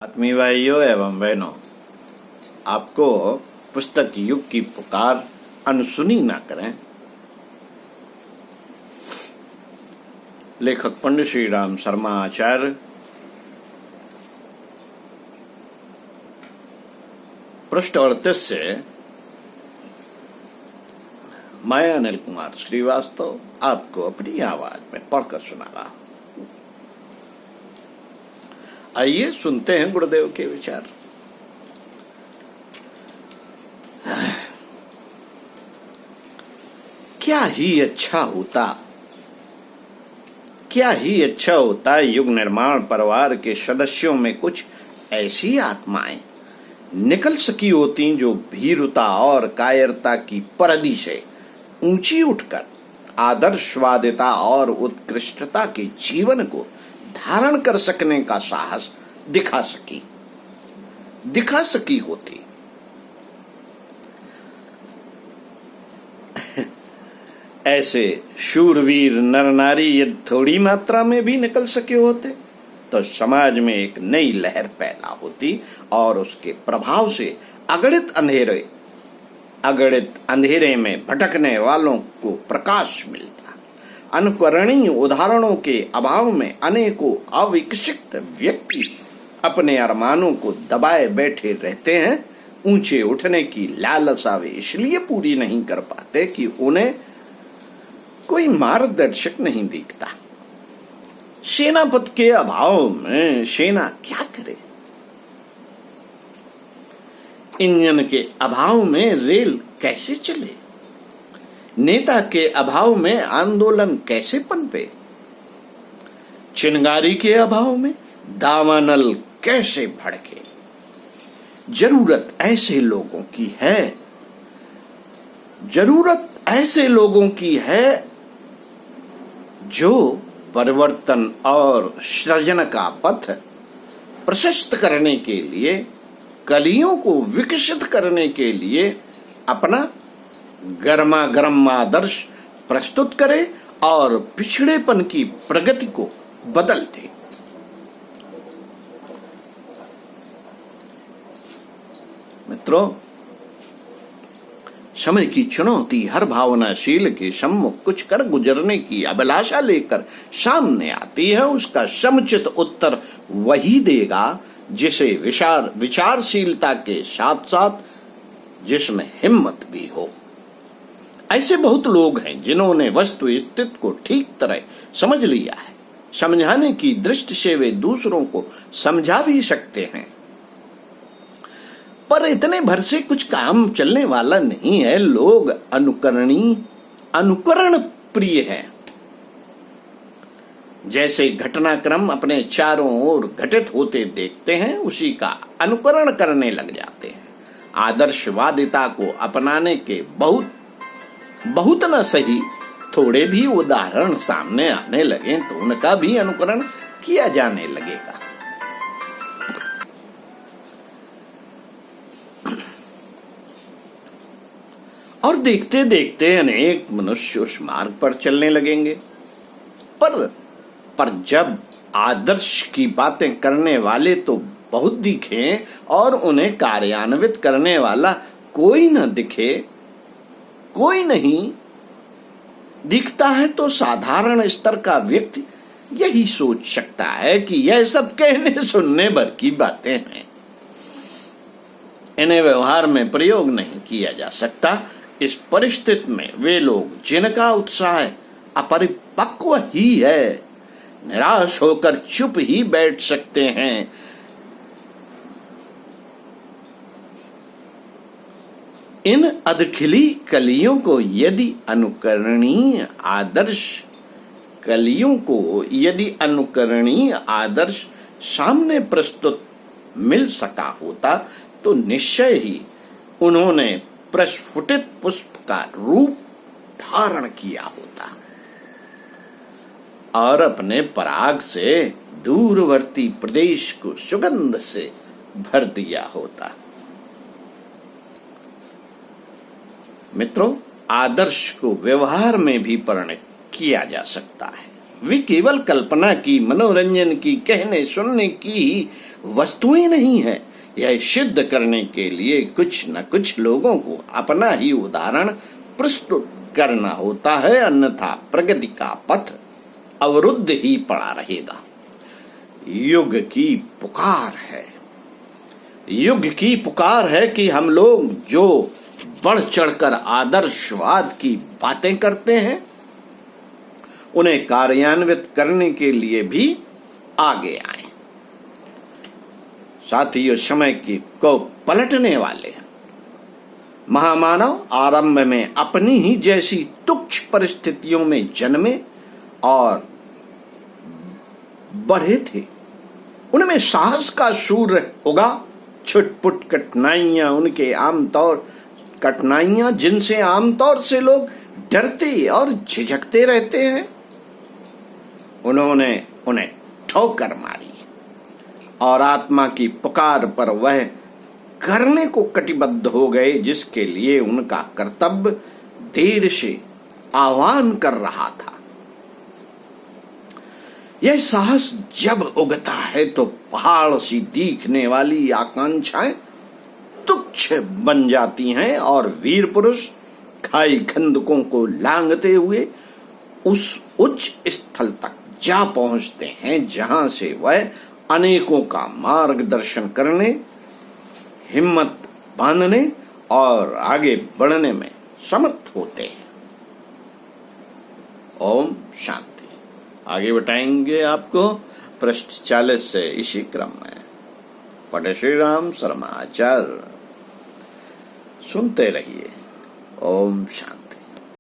आत्मीय भाइयों एवं बहनों, आपको पुस्तक युग की पुकार अनसुनी ना करें। लेखक पंडित श्री राम शर्मा आचार्य, पृष्ठ 38 से मैं अनिल कुमार श्रीवास्तव आपको अपनी आवाज में पढ़कर सुना रहा हूं। आइए सुनते हैं गुरुदेव के विचार। क्या ही अच्छा होता युग निर्माण परिवार के सदस्यों में कुछ ऐसी आत्माएं निकल सकी होती जो भीरुता और कायरता की परदी से ऊंची उठकर आदर्शवादिता और उत्कृष्टता के जीवन को धारण कर सकने का साहस दिखा सकी होती। ऐसे शूरवीर नर नारी यदि थोड़ी मात्रा में भी निकल सके होते तो समाज में एक नई लहर पैदा होती और उसके प्रभाव से अगणित अंधेरे में भटकने वालों को प्रकाश मिलता। अनुकरणीय उदाहरणों के अभाव में अनेकों अविकसित व्यक्ति अपने अरमानों को दबाए बैठे रहते हैं। ऊंचे उठने की लालसा वे इसलिए पूरी नहीं कर पाते कि उन्हें कोई मार्गदर्शक नहीं दिखता। सेनापति के अभाव में सेना क्या करे, इंजन के अभाव में रेल कैसे चले, नेता के अभाव में आंदोलन कैसे पनपे, चिंगारी के अभाव में दावानल कैसे भड़के। जरूरत ऐसे लोगों की है जो परिवर्तन और सृजन का पथ प्रशस्त करने के लिए, कलियों को विकसित करने के लिए अपना गर्मा गर्म आदर्श प्रस्तुत करे और पिछड़ेपन की प्रगति को बदल दे। मित्रों, समय की चुनौती हर भावनाशील के सम्मुख कुछ कर गुजरने की अभिलाषा लेकर सामने आती है। उसका समुचित उत्तर वही देगा जिसे विचारशीलता के साथ साथ जिसमें हिम्मत भी हो। ऐसे बहुत लोग हैं जिन्होंने वस्तु स्थिति को ठीक तरह समझ लिया है। समझाने की दृष्टि से वे दूसरों को समझा भी सकते हैं, पर इतने भर से कुछ काम चलने वाला नहीं है। लोग अनुकरण प्रिय है। जैसे घटनाक्रम अपने चारों ओर घटित होते देखते हैं, उसी का अनुकरण करने लग जाते हैं। आदर्शवादिता को अपनाने के बहुत न सही थोड़े भी उदाहरण सामने आने लगे तो उनका भी अनुकरण किया जाने लगेगा। और देखते देखते अनेक मनुष्य उस मार्ग पर चलने लगेंगे। पर जब आदर्श की बातें करने वाले तो बहुत दिखें और उन्हें कार्यान्वित करने वाला कोई न दिखे, कोई नहीं दिखता है, तो साधारण स्तर का व्यक्ति यही सोच सकता है कि यह सब कहने सुनने भर की बातें हैं, इन्हें व्यवहार में प्रयोग नहीं किया जा सकता। इस परिस्थिति में वे लोग जिनका उत्साह अपरिपक्व ही है, निराश होकर चुप ही बैठ सकते हैं। इन अधखिली कलियों को यदि अनुकरणीय आदर्श सामने प्रस्तुत मिल सका होता तो निश्चय ही उन्होंने प्रस्फुटित पुष्प का रूप धारण किया होता और अपने पराग से दूरवर्ती प्रदेश को सुगंध से भर दिया होता। मित्रों, आदर्श को व्यवहार में भी परिणत किया जा सकता है। वे केवल कल्पना की, मनोरंजन की, कहने सुनने की ही वस्तुएं नहीं है। यह सिद्ध करने के लिए कुछ न कुछ लोगों को अपना ही उदाहरण प्रस्तुत करना होता है, अन्यथा प्रगति का पथ अवरुद्ध ही पड़ा रहेगा। युग की पुकार है, युग की पुकार है कि हम लोग जो बढ़ चढ़कर आदर्शवाद की बातें करते हैं उन्हें कार्यान्वित करने के लिए भी आगे आए। साथियों, समय को पलटने वाले महामानव आरंभ में अपनी ही जैसी तुच्छ परिस्थितियों में जन्मे और बढ़े थे। उनमें साहस का सूर्य उगा। छुटपुट कठिनाइयां जिनसे आमतौर से लोग डरते और झिझकते रहते हैं, उन्होंने उन्हें ठोकर मारी और आत्मा की पुकार पर वह करने को कटिबद्ध हो गए जिसके लिए उनका कर्तव्य देर से आह्वान कर रहा था। यह साहस जब उगता है तो पहाड़ सी दिखने वाली आकांक्षाएं तुच्छ बन जाती हैं और वीर पुरुष खाई खंदकों को लांघते हुए उस उच्च स्थल तक जा पहुंचते हैं जहां से वह अनेकों का मार्गदर्शन करने, हिम्मत बांधने और आगे बढ़ने में समर्थ होते हैं। ओम शांति। आगे बताएंगे आपको पृष्ठ 40 से इसी क्रम में। पढ़े श्री राम शर्मा आचार्य। सुनते रहिए। ओम शांति।